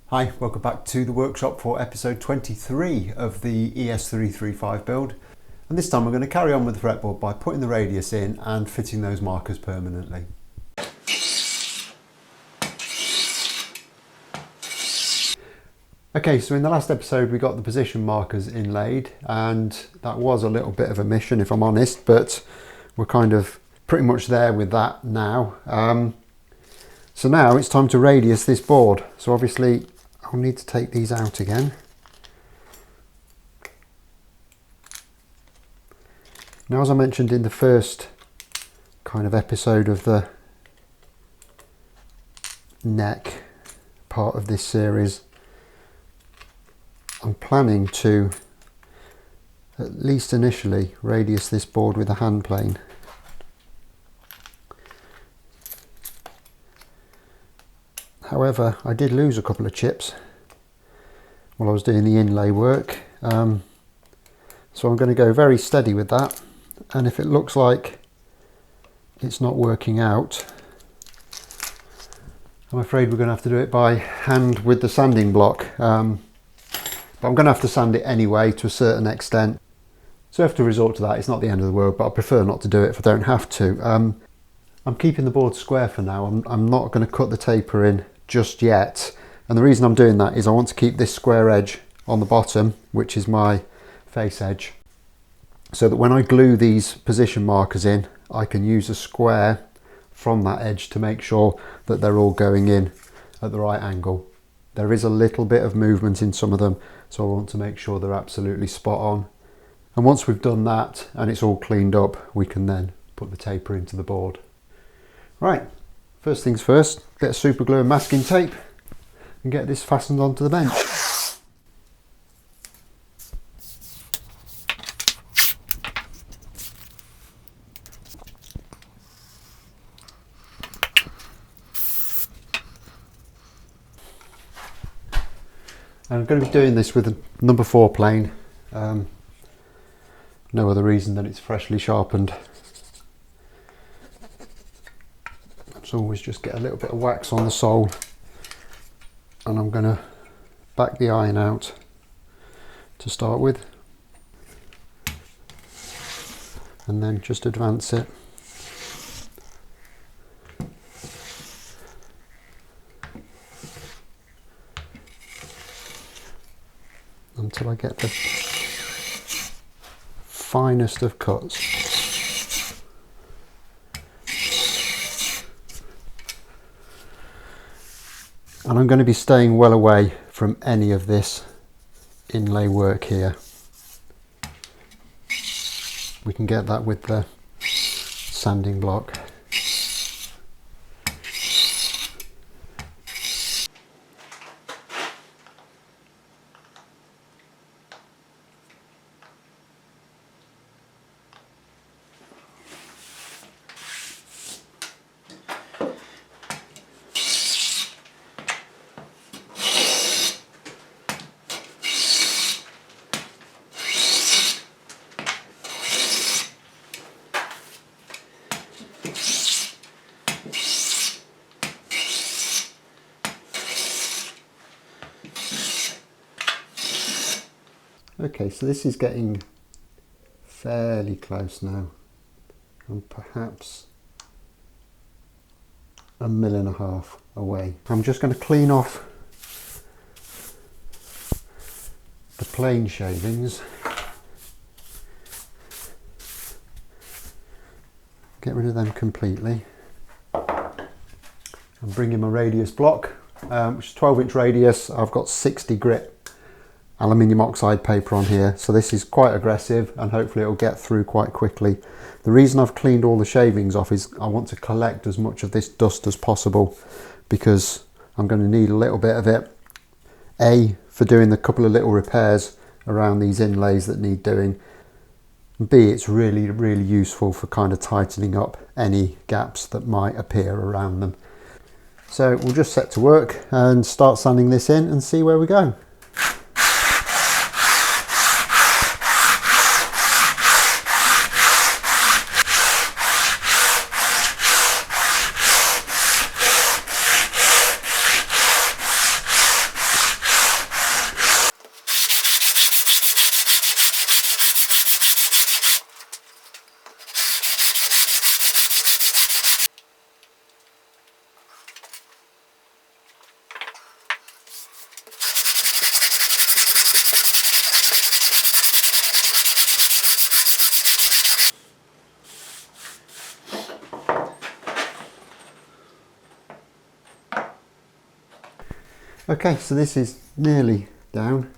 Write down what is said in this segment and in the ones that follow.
Hi, welcome back to the workshop for episode 23 of the ES335 build. And this time we're going to carry on with the fretboard by putting the radius in and fitting those markers permanently. Okay, so in the last episode we got the position markers inlaid, and that was a little bit of a mission if I'm honest, but we're kind of pretty much there with that now. So now it's time to radius this board. So obviously I'll need to take these out again. Now, as I mentioned in the first kind of episode of the neck part of this series, I'm planning to, at least initially, radius this board with a hand plane. However, I did lose a couple of chips while I was doing the inlay work, so I'm going to go very steady with that, and if it looks like it's not working out, I'm afraid we're going to have to do it by hand with the sanding block, but I'm going to have to sand it anyway to a certain extent, so if I have to resort to that, it's not the end of the world, but I prefer not to do it if I don't have to. I'm keeping the board square for now. I'm not going to cut the taper in just yet, and the reason I'm doing that is I want to keep this square edge on the bottom, which is my face edge, so that when I glue these position markers in, I can use a square from that edge to make sure that they're all going in at the right angle. There is a little bit of movement in some of them, so I want to make sure they're absolutely spot on, and once we've done that and it's all cleaned up, we can then put the taper into the board. Right, first things first, get super glue and masking tape and get this fastened onto the bench. And I'm going to be doing this with a number 4 plane, no other reason than it's freshly sharpened. So always just get a little bit of wax on the sole, and I'm going to back the iron out to start with, and then just advance it until I get the finest of cuts. And I'm going to be staying well away from any of this inlay work here. We can get that with the sanding block. Okay, so this is getting fairly close now. I'm perhaps 1.5 mm away. I'm just going to clean off the plain shavings. Get rid of them completely. I'm bringing my radius block, which is 12-inch radius. I've got 60 grit aluminium oxide paper on here, so this is quite aggressive and hopefully it'll get through quite quickly. The reason I've cleaned all the shavings off is I want to collect as much of this dust as possible, because I'm going to need a little bit of it, A, for doing the couple of little repairs around these inlays that need doing, B, it's really useful for kind of tightening up any gaps that might appear around them. So we'll just set to work and start sanding this in and see where we go. Okay, so this is nearly down.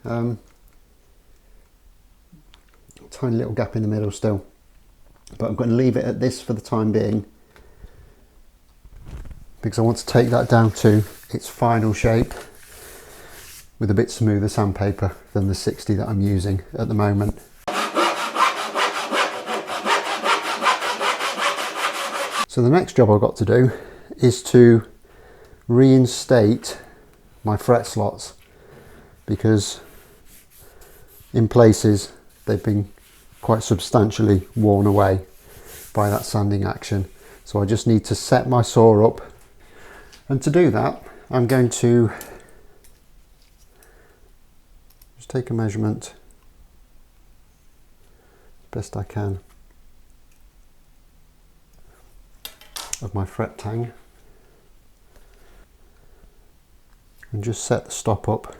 Tiny little gap in the middle still, but I'm going to leave it at this for the time being because I want to take that down to its final shape with a bit smoother sandpaper than the 60 that I'm using at the moment. So the next job I've got to do is to reinstate my fret slots, because in places they've been quite substantially worn away by that sanding action. So I just need to set my saw up, and to do that I'm going to just take a measurement best I can of my fret tang and just set the stop up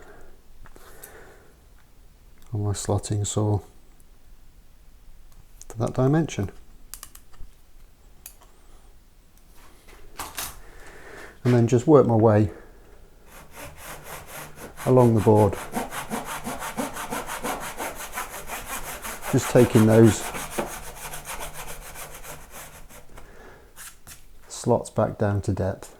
on my slotting saw to that dimension, and then just work my way along the board, just taking those slots back down to depth.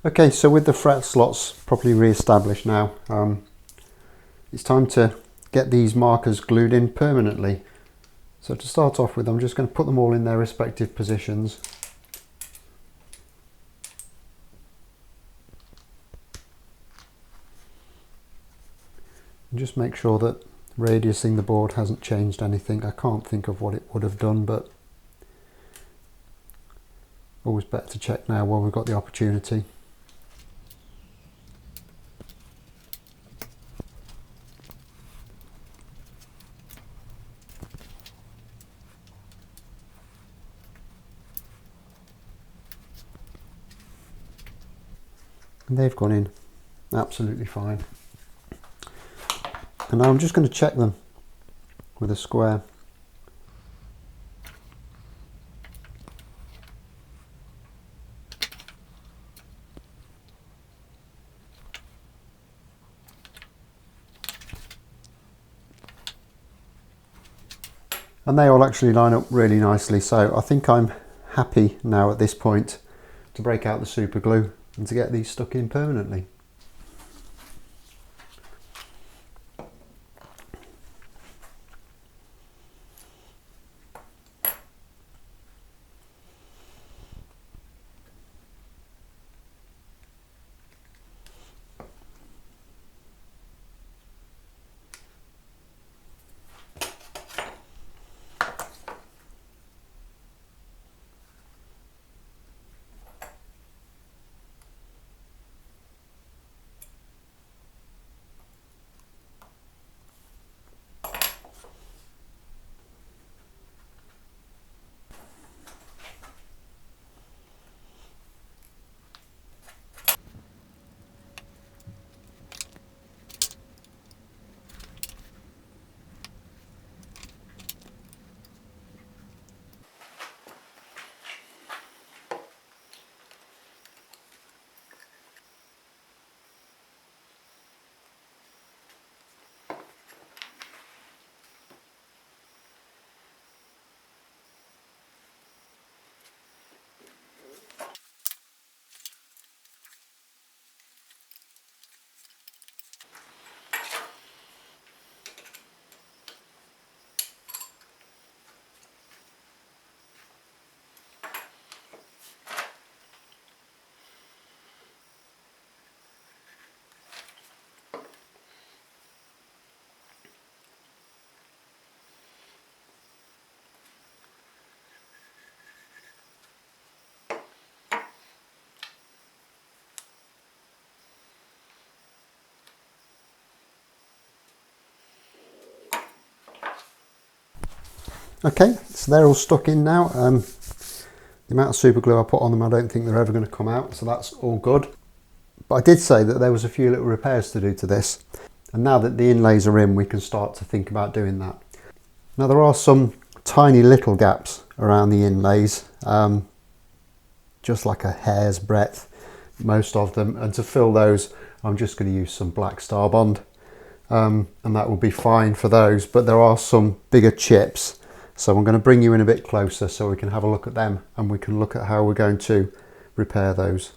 Okay, so with the fret slots properly re-established now, it's time to get these markers glued in permanently. So to start off with, I'm just going to put them all in their respective positions. And just make sure that radiusing the board hasn't changed anything. I can't think of what it would have done, but always better to check now while we've got the opportunity. And they've gone in absolutely fine. And now I'm just going to check them with a square. And they all actually line up really nicely, so I think I'm happy now at this point to break out the super glue and to get these stuck in permanently. Okay, so they're all stuck in now. The amount of super glue I put on them, I don't think they're ever going to come out, so that's all good. But I did say that there was a few little repairs to do to this, and now that the inlays are in, we can start to think about doing that. Now there are some tiny little gaps around the inlays, just like a hair's breadth, most of them, and to fill those I'm just going to use some black Star Bond, and that will be fine for those. But there are some bigger chips, so I'm going to bring you in a bit closer so we can have a look at them and we can look at how we're going to repair those.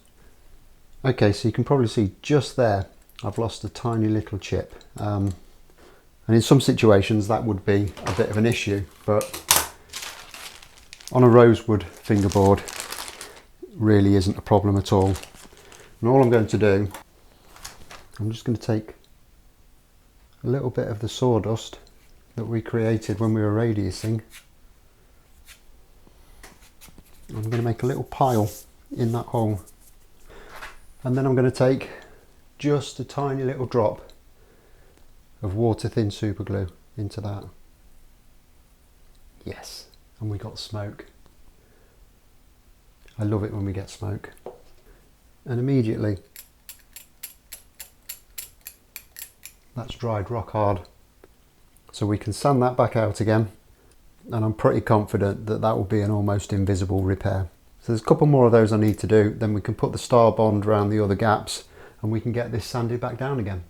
Okay, so you can probably see just there I've lost a tiny little chip, and in some situations that would be a bit of an issue, but on a rosewood fingerboard really isn't a problem at all. And all I'm going to do, I'm just going to take a little bit of the sawdust that we created when we were radiusing. I'm going to make a little pile in that hole, and then I'm going to take just a tiny little drop of water thin super glue into that. Yes, and we got smoke. I love it when we get smoke. And immediately that's dried rock hard, so we can sand that back out again, and I'm pretty confident that that will be an almost invisible repair. So there's a couple more of those I need to do, then we can put the Star Bond around the other gaps and we can get this sanded back down again.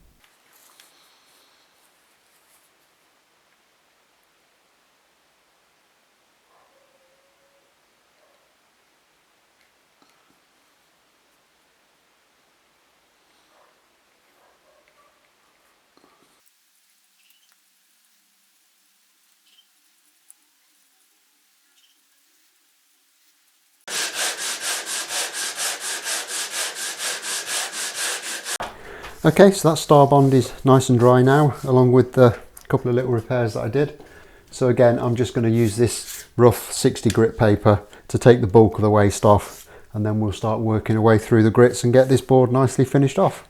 Okay, so that Star Bond is nice and dry now, along with the couple of little repairs that I did. So again, I'm just going to use this rough 60 grit paper to take the bulk of the waste off, and then we'll start working our way through the grits and get this board nicely finished off.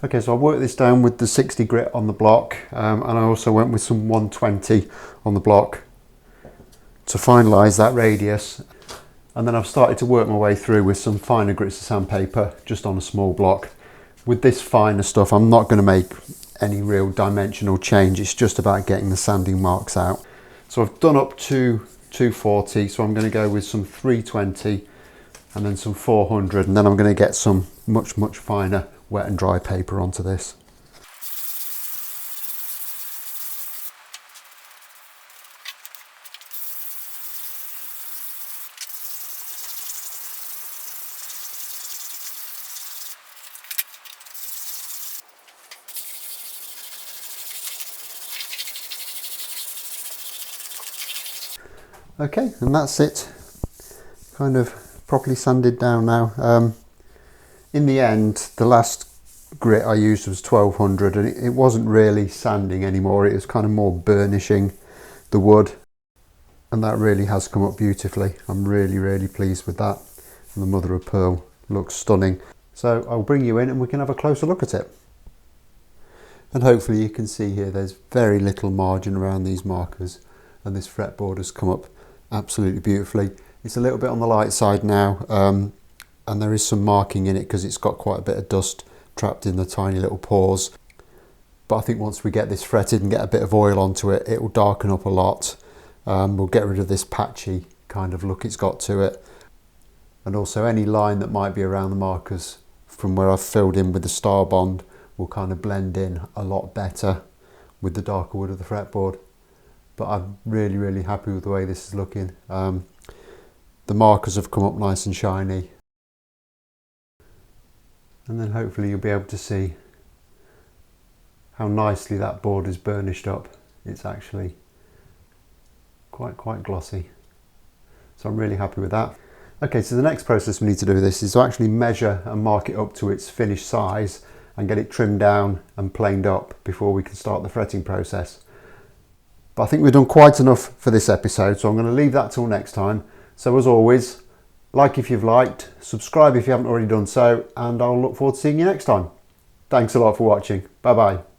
Okay, so I worked this down with the 60 grit on the block, and I also went with some 120 on the block to finalise that radius. And then I've started to work my way through with some finer grits of sandpaper just on a small block. With this finer stuff, I'm not going to make any real dimensional change, it's just about getting the sanding marks out. So I've done up to 240, so I'm going to go with some 320 and then some 400, and then I'm going to get some much finer wet and dry paper onto this. Okay, and that's it, kind of properly sanded down now. In the end, the last grit I used was 1200, and it wasn't really sanding anymore, it was kind of more burnishing the wood, and that really has come up beautifully. I'm really pleased with that, and the mother of pearl looks stunning. So I'll bring you in and we can have a closer look at it. And hopefully you can see here there's very little margin around these markers, and this fretboard has come up absolutely beautifully. It's a little bit on the light side now, and there is some marking in it because it's got quite a bit of dust trapped in the tiny little pores. But I think once we get this fretted and get a bit of oil onto it, it will darken up a lot. We'll get rid of this patchy kind of look it's got to it. And also any line that might be around the markers from where I've filled in with the Star Bond will kind of blend in a lot better with the darker wood of the fretboard. But I'm really happy with the way this is looking. The markers have come up nice and shiny. And then hopefully you'll be able to see how nicely that board is burnished up. It's actually quite glossy. So I'm really happy with that. Okay, so the next process we need to do with this is to actually measure and mark it up to its finished size and get it trimmed down and planed up before we can start the fretting process. But I think we've done quite enough for this episode, so I'm going to leave that till next time. So as always, like if you've liked, subscribe if you haven't already done so, and I'll look forward to seeing you next time. Thanks a lot for watching. Bye bye.